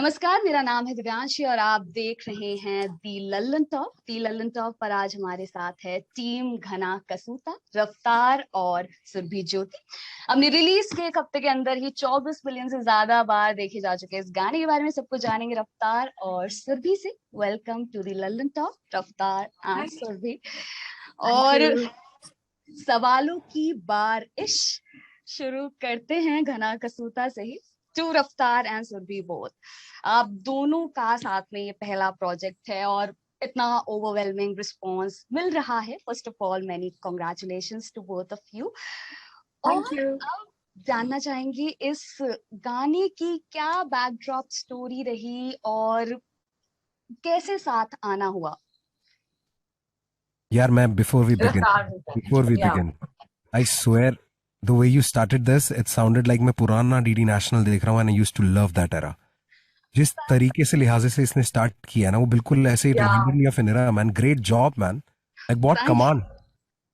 नमस्कार, मेरा नाम है दिव्यांशी और आप देख रहे हैं दी लल्लन टॉप। दी लल्लन टॉप पर आज हमारे साथ है टीम घना कसूता, रफ्तार और सुरभि ज्योति। हमने रिलीज के एक हफ्ते के अंदर ही 24 मिलियन से ज्यादा बार देखे जा चुके इस गाने के बारे में सब कुछ जानेंगे रफ्तार और सुरभि से। Welcome to the Lallantop, Raftaar and Surabhi. और सवालों की बारिश शुरू करते हैं घना कसूता से ही। टू रफ्तार एंड सुरभि बोथ, आप दोनों का साथ में ये पहला प्रोजेक्ट है और इतना ओवरवेलमिंग रिस्पांस मिल रहा है। First of all many congratulations to both of you. Thank you. अब जानना चाहेंगे इस गाने की क्या बैकड्रॉप स्टोरी रही और कैसे साथ आना हुआ। यार मैं before we begin, I swear the way you started this, it sounded like मैं पुराना डीडी नेशनल देख रहा हूँ and I used to love that era. जिस तरीके से लिहाजे से इसने स्टार्ट किया ना, वो बिल्कुल ऐसे ही reminded me of an era, man. Great job, man. Like what? Come on.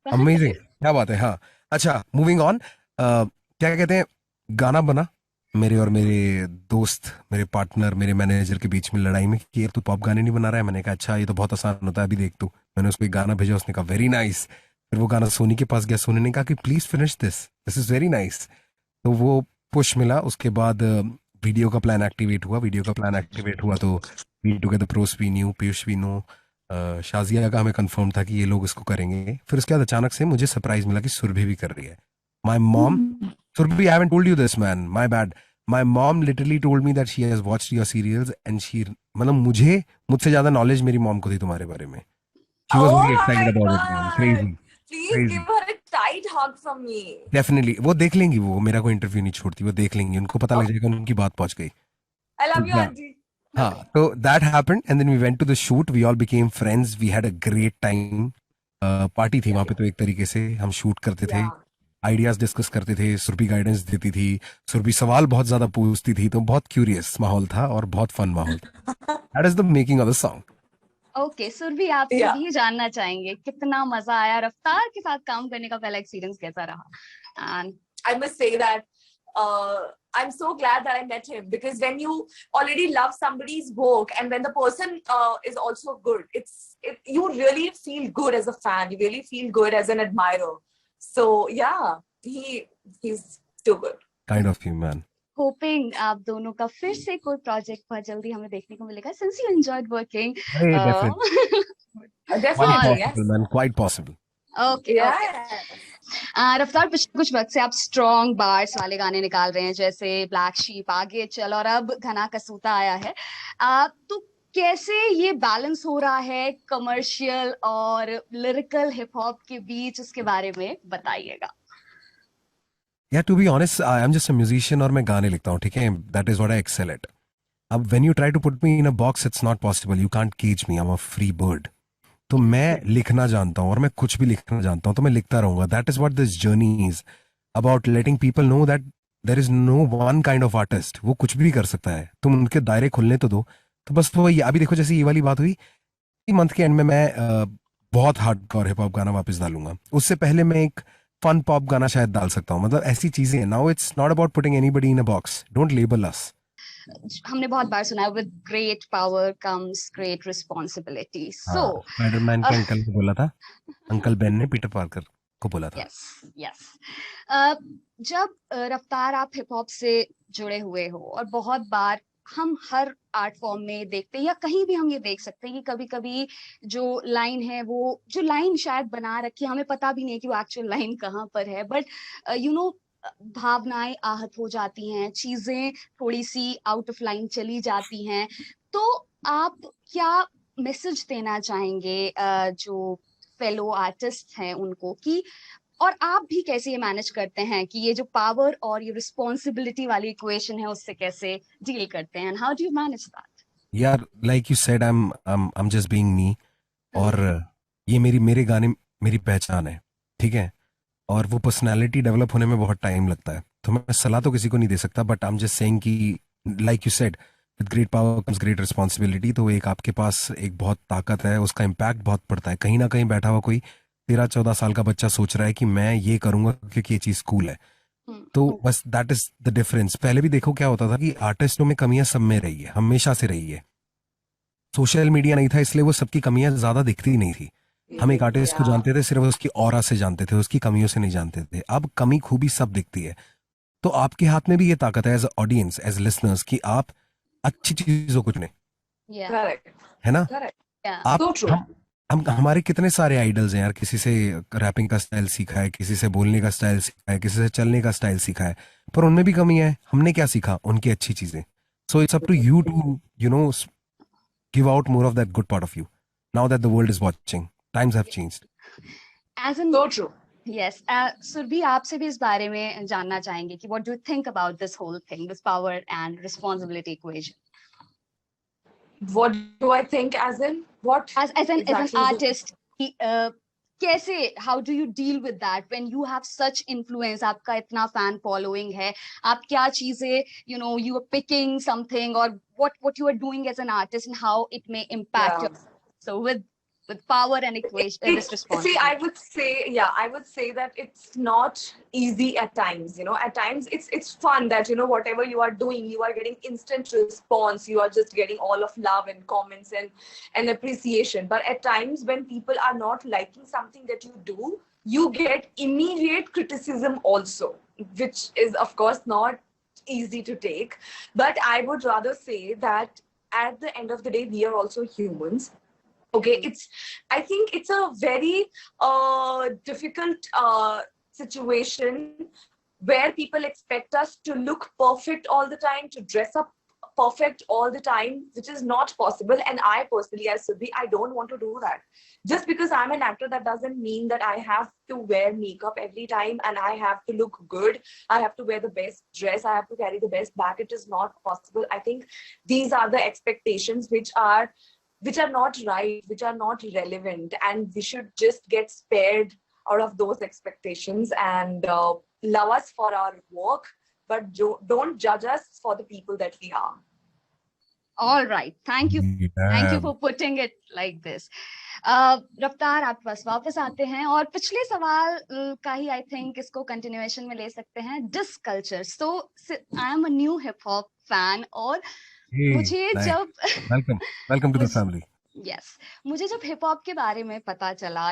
Amazing. क्या बात है। हाँ, अच्छा, moving on. क्या कहते हैं, गाना बना मेरे और मेरे दोस्त, मेरे पार्टनर, मेरे मैनेजर के बीच में लड़ाई में कि यार तू पॉप गाने नहीं बना रहा है। मैंने कहा अच्छा ये तो बहुत आसान होता है, अभी देख तू। मैंने उसको एक गाना भेजा, उसने कहा वेरी नाइस। फिर वो गाना सोनी के पास गया, सोनी ने कहा कि please finish this is very nice. तो वो पुश मिला। उसके बाद वीडियो का प्लान एक्टिवेट हुआ तो we together pros we knew, Piyush we know, Shazia का हमें कंफर्म था कि ये लोग इसको करेंगे। फिर उसके बाद अचानक से मुझे सरप्राइज मिला कि सुरभि भी कर रही है। My mom, Surabhi, I haven't told you this man, my bad. My mom literally told me that she has watched your serials and she, मतलब मुझसे ज्यादा नॉलेज मेरी मॉम को थी तुम्हारे बारे में। She was very excited about it, man. Crazy. Please give her a tight hug from me. Definitely. वो देख लेंगी, वो मेरा कोई इंटरव्यू नहीं छोड़ती, वो देख लेंगी, उनको पता लग जाएगा उनकी बात पहुंच गई। I love you, auntie. हाँ, तो that happened and then we went to the shoot. We all became friends. We had a great time. Party थी वहां पे, तो एक तरीके से हम शूट करते थे, आइडियाज डिस्कस करते थे, सुरभि गाइडेंस देती थी, सुरभि सवाल बहुत ज्यादा पूछती थी, तो बहुत क्यूरियस माहौल था और बहुत फन माहौल था। That is the making of the song. Okay Surabhi, आपसे भी जानना चाहेंगे कितना मजा आया, रफ्तार के साथ काम करने का पहला एक्सपीरियंस कैसा रहा? And I must say that I'm so glad that I met him, because when you already love somebody's work and when the person is also good, you really feel good as a fan, you really feel good as an admirer. So yeah, he's too good. Kind of you, man. Hoping आप दोनों का फिर से कोई project बहुत जल्दी हमें देखने को मिलेगा, since you enjoyed working. Hey, definitely. Definitely, yes. Man, quite possible. Okay, Yeah. रफ्तार, पिछले कुछ वक्त से आप स्ट्रॉन्ग बार्स वाले गाने निकाल रहे हैं, जैसे ब्लैक शीप, आगे चल और अब घना कसूता आया है। तो कैसे ये बैलेंस हो रहा है कमर्शियल और लिरिकल हिप हॉप के बीच, उसके बारे में बताइएगा। Yeah, to be honest, I am just a musician और मैं गाने लिखता हूँ, ठीक है? That is what I excel at. अब when you try to put me in a box, it's not possible. You can't cage me. I'm a free bird. तो मैं लिखना जानता हूँ और मैं कुछ भी लिखना जानता हूँ, तो मैं लिखता रहूंगा। That is what this journey is about, letting people know that there is no one kind of artist. वो कुछ भी कर सकता है, तुम उनके दायरे खुलने तो दो। तो बस वो अभी देखो, जैसे ये वाली बात हुई, मंथ के एंड में मैं बहुत हार्डकोर हिप हॉप गाना वापस डालूंगा। उससे पहले मैं एक फन पॉप गाना शायद डाल सकता हूँ। मतलब ऐसी चीजें हैं। Now it's not about putting anybody in a box, don't label us. हमने बहुत बार सुना है, with great power comes great responsibility. So Spiderman के अंकल ने बोला था, अंकल बेन ने पीटर पार्कर को बोला था। यस। जब रफ्तार आप हिप हॉप से जुड़े हुए हो, और बहुत बार हम हर आर्ट फॉर्म में देखते हैं या कहीं भी हम ये देख सकते हैं कि कभी कभी जो लाइन है, वो जो लाइन शायद बना रखी है, हमें पता भी नहीं कि वो एक्चुअल लाइन कहाँ पर है, बट यू नो भावनाएं आहत हो जाती हैं, चीजें थोड़ी सी आउट ऑफ लाइन चली जाती हैं। तो आप क्या मैसेज देना चाहेंगे जो फेलो आर्टिस्ट हैं उनको, कि और आप भी कैसे ये मैनेज करते हैं कि ये जो पावर और ये रिस्पॉन्सिबिलिटी वाली इक्वेशन है उससे कैसे डील करते हैं? How do you manage that? यार like you said, I am just being me, और ये मेरे गाने मेरी पहचान है, ठीक है? और वो पर्सनालिटी डेवलप होने में बहुत टाइम लगता है, तो मैं सलाह तो किसी को नहीं दे सकता, but I am just saying कि like you said, with great power comes great responsibility. तो एक आपके पास एक बहुत ताकत है, उसका इम्पैक्ट बहुत पड़ता है। कहीं ना कहीं बैठा हुआ कोई 13-14 साल का बच्चा सोच रहा है कि मैं ये करूंगा क्योंकि ये चीज कूल है, तो बस दैट इज द डिफरेंस. पहले भी देखो क्या होता था कि आर्टिस्टों में कमियां सब में रही है, हमेशा से रही है. सोशल मीडिया नहीं था इसलिए वो सबकी कमियां ज्यादा दिखती नहीं थी. हम एक आर्टिस्ट को जानते थे सिर्फ उसकी ऑरा से जानते थे, उसकी कमियों से नहीं जानते थे. अब कमी खूबी सब दिखती है. तो आपके हाथ में भी ये ताकत है एज ऑडियंस, एज लिसनर्स, कि आप अच्छी चीजों को चुने, Yeah. Correct. है ना. Correct. Yeah. आप So true. हम हमारे कितने सारे आइडल्स हैं यार. किसी से रैपिंग का स्टाइल सीखा है, किसी से बोलने का स्टाइल सीखा है, किसी से चलने का स्टाइल सीखा है, पर उनमें भी कमी है. हमने क्या सीखा? उनकी अच्छी चीजें. So it's up to you to give out more of that good part of you now that the world is watching. Times have changed. As in, So true. yes, Surbhi, आपसे भी इस बारे में जानना चाहेंगे कि what do you think about this whole thing, this power and responsibility equation? What do I think as in what? As an Exactly. artist, कैसे, how do you deal with that when you have such influence? आपका इतना fan following है, आप क्या चीजें, you are picking something, or what you are doing as an artist and how it may impact Yeah. your, so with power and equation, this responsibility. See, I would say that it's not easy at times. At times it's fun that whatever you are doing, you are getting instant response. You are just getting all of love and comments and appreciation. But at times when people are not liking something that you do, you get immediate criticism also, which is of course not easy to take. But I would rather say that at the end of the day, we are also humans. Okay, I think it's a very difficult situation where people expect us to look perfect all the time, to dress up perfect all the time, which is not possible. And I personally, as Surbhi, I don't want to do that. Just because I'm an actor, that doesn't mean that I have to wear makeup every time and I have to look good. I have to wear the best dress. I have to carry the best bag. It is not possible. I think these are the expectations which are not right, which are not relevant, and we should just get spared out of those expectations and love us for our work, but don't judge us for the people that we are. All right, thank you. Thank you for putting it like this. रफ्तार, आप बस वापस आते हैं और पिछले सवाल का ही आई थिंक इसको कंटिन्यूएशन में ले सकते हैं. Disc culture. So I am a new hip hop fan और मुझे जब welcome to the family. Yes, मुझे जब हिप हॉप के बारे में पता चला,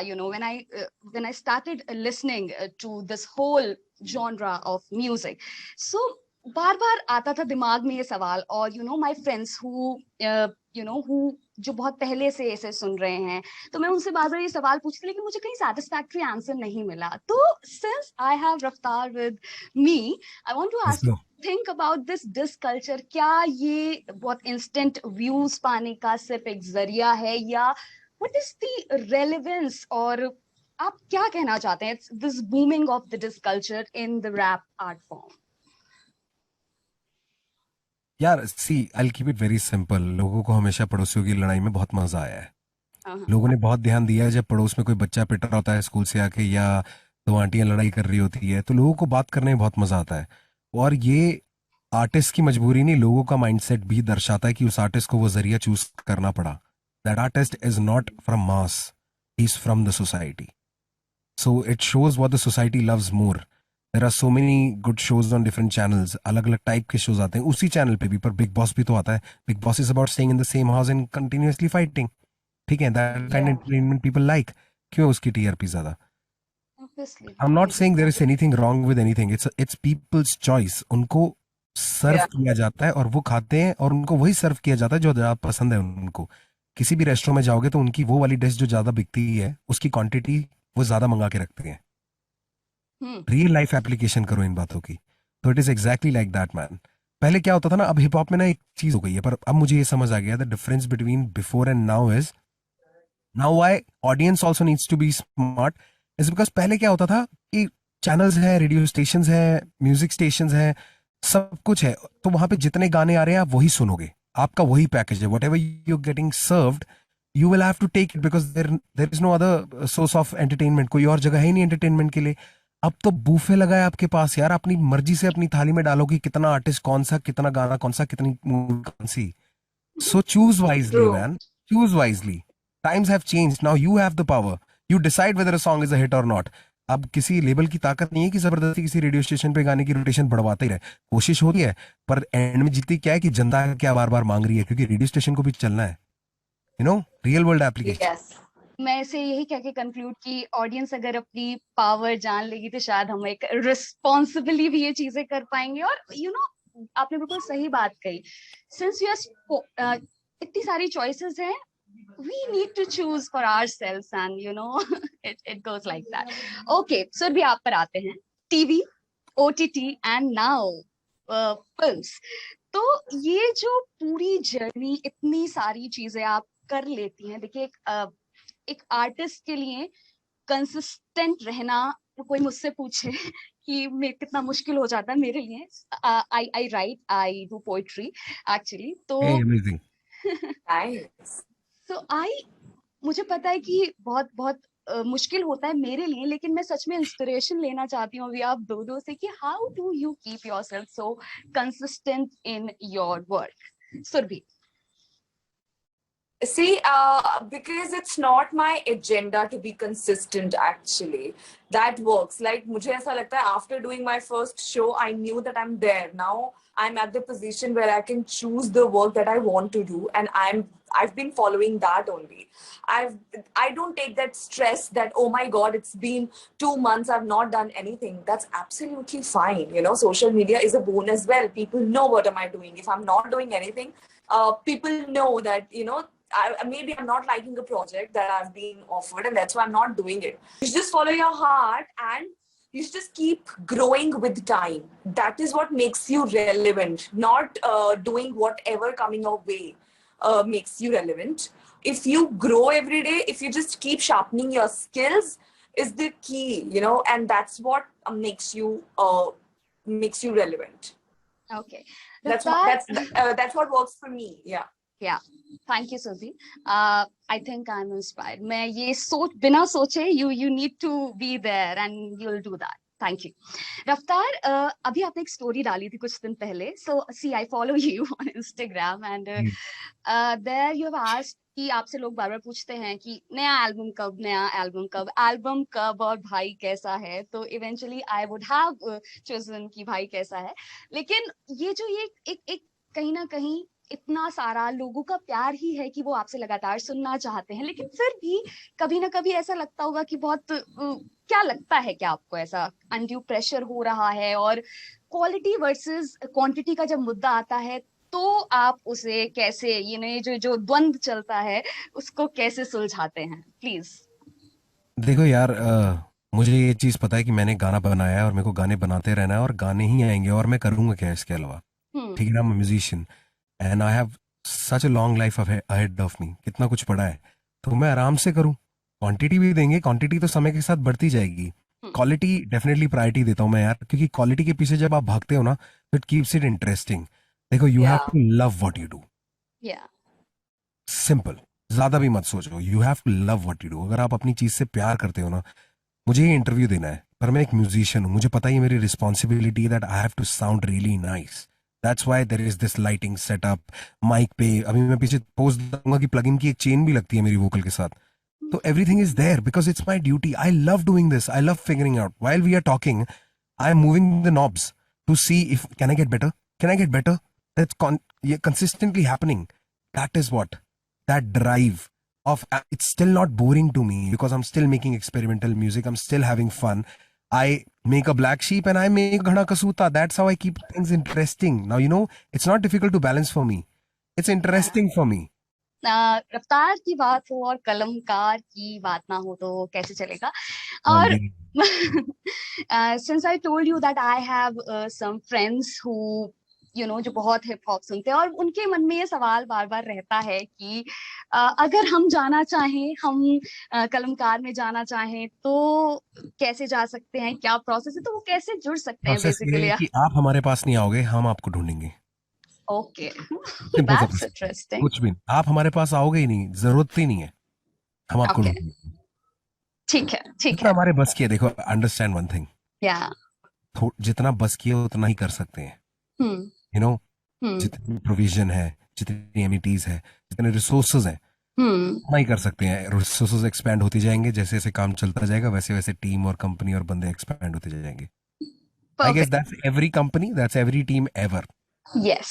when I started listening to this whole genre of music, so बार बार आता था दिमाग में ये सवाल. और my friends who जो बहुत पहले से ऐसे सुन रहे हैं, तो मैं उनसे बार बार ये सवाल पूछती, लेकिन मुझे कहीं satisfactory आंसर नहीं मिला. तो since I have Raftaar with me, I want to ask you, think about this disc culture. क्या ये बहुत instant views पाने का सिर्फ एक जरिया है, या what is the relevance, और आप क्या कहना चाहते हैं? It's this booming of the disc culture in the rap art form. यार see, I keep it very simple. लोगों को हमेशा पड़ोसियों की लड़ाई में बहुत मजा आया है. लोगों ने बहुत ध्यान दिया है जब पड़ोस में कोई बच्चा पिट रहा होता है स्कूल से आके, या दो आंटियां लड़ाई कर रही होती है, तो लोगों को बात करने में बहुत मजा आता है. और ये आर्टिस्ट की मजबूरी नहीं, लोगों का माइंडसेट भी दर्शाता है कि उस आर्टिस्ट को वो जरिया चूज करना पड़ा. That artist is not from mass, he is from the society. So it shows what the society loves more. There are so many good shows on different channels. अलग अलग टाइप के shows आते हैं उसी channel पे भी, पर big boss भी तो आता है. Bigg Boss is about staying in the same house and continuously fighting. ठीक है, that kind of entertainment people like. क्यों उसकी टीआरपी ज्यादा? I am not saying there is anything wrong with anything. It's people's choice. उनको serve किया जाता है और वो खाते हैं, और उनको वही सर्व किया जाता है जो ज्यादा पसंद है उनको. किसी भी रेस्टोरेंट में जाओगे तो उनकी वो वाली डिश जो ज्यादा बिकती है, उसकी क्वांटिटी वो ज्यादा मंगा के रखते हैं. रियल लाइफ एप्लीकेशन करो इन बातों की, तो it is exactly like that man. पहले क्या होता था ना, अब हिप हॉप में ना एक चीज हो गई है, पर अब मुझे ये समझ आ गया the difference between before and now is, now why audience also needs to be smart is because पहले क्या होता था कि चैनल्स है, रेडियो स्टेशंस है, म्यूजिक स्टेशंस है, सब कुछ है, तो वहां पे जितने गाने आ रहे हैं आप वही सुनोगे, आपका वही पैकेज है. Whatever you getting served you will have to take it, because there is no other source of entertainment. कोई और जगह है ही नहीं एंटरटेनमेंट के लिए. अब तो बूफे लगा है आपके पास यार, अपनी मर्जी से अपनी थाली में डालो कि कितना आर्टिस्ट कौन सा, कितना गाना कौन सा, कितनी मूवी कौन सी. So choose wisely man, choose wisely. Times have changed. Now you have the power. You decide whether a song is a hit or not. अब किसी लेबल की ताकत नहीं है कि जबरदस्ती किसी रेडियो स्टेशन पे गाने की रोटेशन बढ़वाते ही रहे। कोशिश हो रही है, पर एंड में जीती क्या है कि जनता क्या बार बार मांग रही है, क्योंकि रेडियो स्टेशन को भी चलना है, रियल वर्ल्ड एप्लीकेशन। Yes. मैं इसे यही कह के कंक्लूड कि ऑडियंस अगर अपनी पावर जान लेगी तो शायद हम एक रिस्पॉन्सिबली भी ये चीजें कर पाएंगे। और आपने बिल्कुल सही बात कही, सिंस यू इतनी सारी चॉइसेस हैं, we need to choose for ourselves, and it goes like that. Okay, so भी आप पर आते हैं, TV, OTT and now films। तो ये जो पूरी जर्नी, इतनी सारी चीजें आप कर लेती हैं, देखिए एक आर्टिस्ट के लिए कंसिस्टेंट रहना, कोई मुझसे पूछे कि मैं कितना मुश्किल हो जाता है मेरे लिए। आई डू पोएट्री एक्चुअली, तो अमेजिंग। Nice. मुझे पता है कि बहुत बहुत मुश्किल होता है मेरे लिए, लेकिन मैं सच में इंस्पिरेशन लेना चाहती हूँ अभी आप दो से कि how do you keep yourself so consistent in your work. Surabhi. See, because it's not my agenda to be consistent, actually. That works. Like, मुझे ऐसा लगता है, after doing my first show, I knew that I'm there. Now I'm at the position where I can choose the work that I want to do, and I've been following that only. I don't take that stress that, oh my God, it's been 2 months, I've not done anything. That's absolutely fine. Social media is a boon as well. People know what am I doing. If I'm not doing anything, people know that, maybe I'm not liking a project that I've been offered, and that's why I'm not doing it. You just follow your heart, and you should just keep growing with time. That is what makes you relevant, not doing whatever coming your way makes you relevant. If you grow every day, if you just keep sharpening your skills, is the key, and that's what makes you relevant. Okay, that's what works for me. Yeah. Thank you, Suzy. I think I'm inspired. मैं ये बिना सोचे you need to be there and you'll do that. Thank you. रफ्तार, अभी आपने एक story डाली थी कुछ दिन पहले. So see, I follow you on Instagram, and there you have asked कि आपसे लोग बार बार पूछते हैं कि नया एल्बम कब और भाई कैसा है. तो eventually I would have chosen कि भाई कैसा है. लेकिन ये जो एक कहीं ना कहीं इतना सारा लोगों का प्यार ही है कि वो आपसे लगातार सुनना चाहते हैं, लेकिन फिर भी कभी ना कभी ऐसा लगता होगा कि बहुत क्या लगता है, क्या आपको ऐसा अनड्यू प्रेशर हो रहा है, और क्वालिटी वर्सेस क्वांटिटी का जब मुद्दा आता है तो आप उसे कैसे, ये जो द्वंद चलता है उसको कैसे सुलझाते हैं? प्लीज। देखो यार, मुझे ये चीज पता है कि मैंने गाना बनाया है और मेरे को गाने बनाते रहना है और गाने ही आएंगे, और मैं करूंगा क्या इसके अलावा. ठीक है ना, मैं musician and I have such a long life ahead of me. कितना कुछ पड़ा है, तो मैं आराम से करूं. क्वांटिटी भी देंगे, क्वांटिटी तो समय के साथ बढ़ती जाएगी. क्वालिटी डेफिनेटली प्रायोरिटी देता हूं मैं यार, क्योंकि क्वालिटी के पीछे जब आप भागते हो ना, इट कीप्स इट इंटरेस्टिंग. देखो, you have to love what you do. Simple, ज्यादा भी मत सोचो. You have to love what you do. अगर आप अपनी चीज से प्यार करते हो ना, मुझे ये इंटरव्यू देना है, पर मैं एक म्यूजिशियन हूं, मुझे पता है मेरी responsibility that I have to sound really nice. That's why there is this lighting setup, mic पे अभी मैं पीछे पोस्ट दूंगा कि प्लगइन की एक चेन भी लगती है मेरी वोकल के साथ. तो everything is there because it's my duty. I love doing this. I love figuring out. While we are talking, I am moving the knobs to see if can I get better. Can I get better? That's consistently happening. That is what that drive of it's still not boring to me because I'm still making experimental music. I'm still having fun. I make a black sheep and I make Ghana Kasuta. That's how I keep things interesting. Now, it's not difficult to balance for me. It's interesting for me. रफ्तार की बात हो और कलमकार की बात ना हो तो कैसे चलेगा? और since I told you that I have some friends who जो बहुत हिप हॉप सुनते हैं, और उनके मन में ये सवाल बार बार रहता है कि अगर हम जाना चाहें, हम कलमकार में जाना चाहें तो कैसे जा सकते हैं, क्या प्रोसेस है, तो वो कैसे जुड़ सकते हैं बेसिकली? कि आप हमारे पास नहीं आओगे, हम आपको ढूंढेंगे. Okay, that's interesting. कुछ भी, आप हमारे पास आओगे ही नहीं, जरूरत ही नहीं है, हम आपको ढूंढेंगे. ठीक है. हमारे बस की है. देखो, अंडरस्टैंड वन थिंग, जितना बस की है उतना ही कर सकते हैं. जितनी प्रोविजन है, जितनी एमिटीज है, जितने रिसोर्सेज हैं, उतना ही कर सकते हैं. रिसोर्सेज एक्सपैंड होते जाएंगे, जैसे जैसे काम चलता जाएगा वैसे वैसे टीम और कंपनी और बंदे एक्सपैंड होते जाएंगे. I guess Perfect. that's every company, that's every team ever. Yes.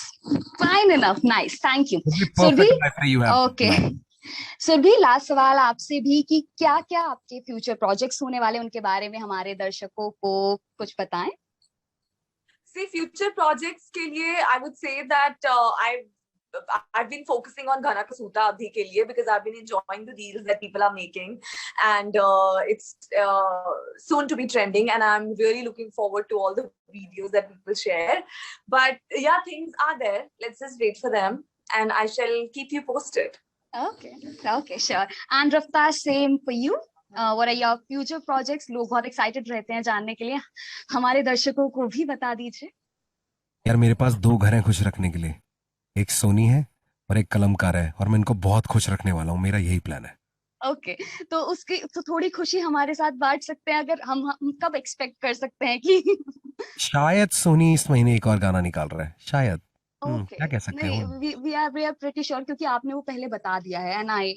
Fine enough. Nice. Thank you. Would be Surabhi, perfect life you have okay. now. Surabhi, last सवाल आपसे भी कि क्या क्या आपके फ्यूचर प्रोजेक्ट्स होने वाले, उनके बारे में हमारे दर्शकों को कुछ बताएं. See, future projects के लिए, I would say that I've been focusing on Ghana Kasuta abhi ke liye because I've been enjoying the reels that people are making, and it's soon to be trending, and I'm really looking forward to all the videos that people share. But yeah, things are there. Let's just wait for them, and I shall keep you posted. Okay, sure. And Raftaar, same for you. What are your future projects? लोग बहुत excited रहते हैं जानने के लिए. हमारे दर्शकों को भी बता दीजिए. यार मेरे पास 2 घर हैं खुश रखने के लिए. एक सोनी है और एक कलमकार है, और मैं इनको बहुत खुश रखने वाला हूँ. मेरा यही प्लान है. ओके, तो उसकी तो थोड़ी खुशी हमारे साथ बांट सकते हैं. अगर हम कब एक्सपेक्ट कर सकते हैं कि शायद सोनी इस महीने एक और गाना निकाल रहा है, शायद. ओके, क्या कह सकते नहीं, हैं. वी आर प्रीटी श्योर, क्योंकि आपने वो पहले बता दिया है एंड आई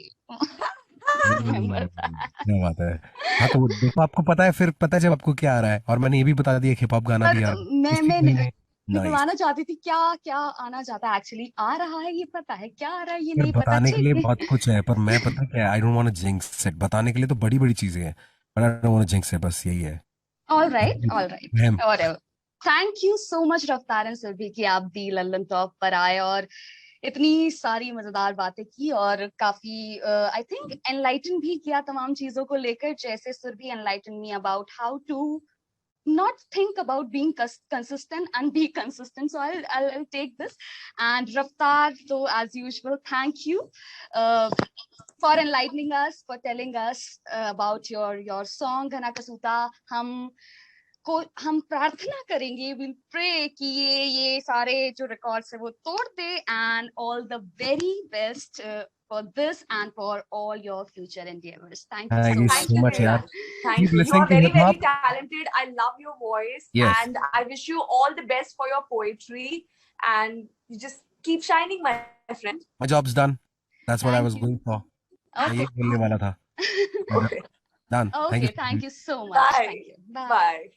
रिमेंबर. क्या बात है. हाँ तो देखो, आपको पता है, फिर पता है जब आपको क्या आ रहा है. और मैंने ये भी बता दिया हिप हॉप गाना भी आ रहा है मैं इसी मैं महीने. नाइस. निकलवाना चाहती थी क्या क्या आना चाहता है. एक्चुअली आ रहा है ये पता है, क्या आ रहा है ये फिर नहीं पता. बताने के लिए ठीक बहुत कुछ है, पर मैं पता क्या, I don't want to jinx it. बताने के लिए तो बड़ी बड़ी चीजें हैं, पर I don't want to jinx it. बस यही है. ऑल राइट और thank you so much Raftaar and Surabhi कि आप दी लल्लन टॉप पर आए और इतनी सारी मजेदार बातें की, और काफी आई थिंक एनलाइटन भी किया तमाम चीजों को लेकर. जैसे Surabhi enlighten me about how to not think about being consistent and be consistent. So I'll take this. And Raftaar, so as usual, thank you for enlightening us, for telling us about your song Ghana Kasuta. हम प्रार्थना करेंगे, will pray कि ये सारे जो records है वो तोड़ दे. And all the very best for this and for all your future endeavors. Thank you so much. Yaar. Thank you. You are very, very talented. I love your voice. Yes. And I wish you all the best for your poetry. And you just keep shining, my friend. My job's done. That's what I was going for. Okay. बोलने वाला था. Okay. Done. Okay, thank you so much. Bye. Thank you. Bye.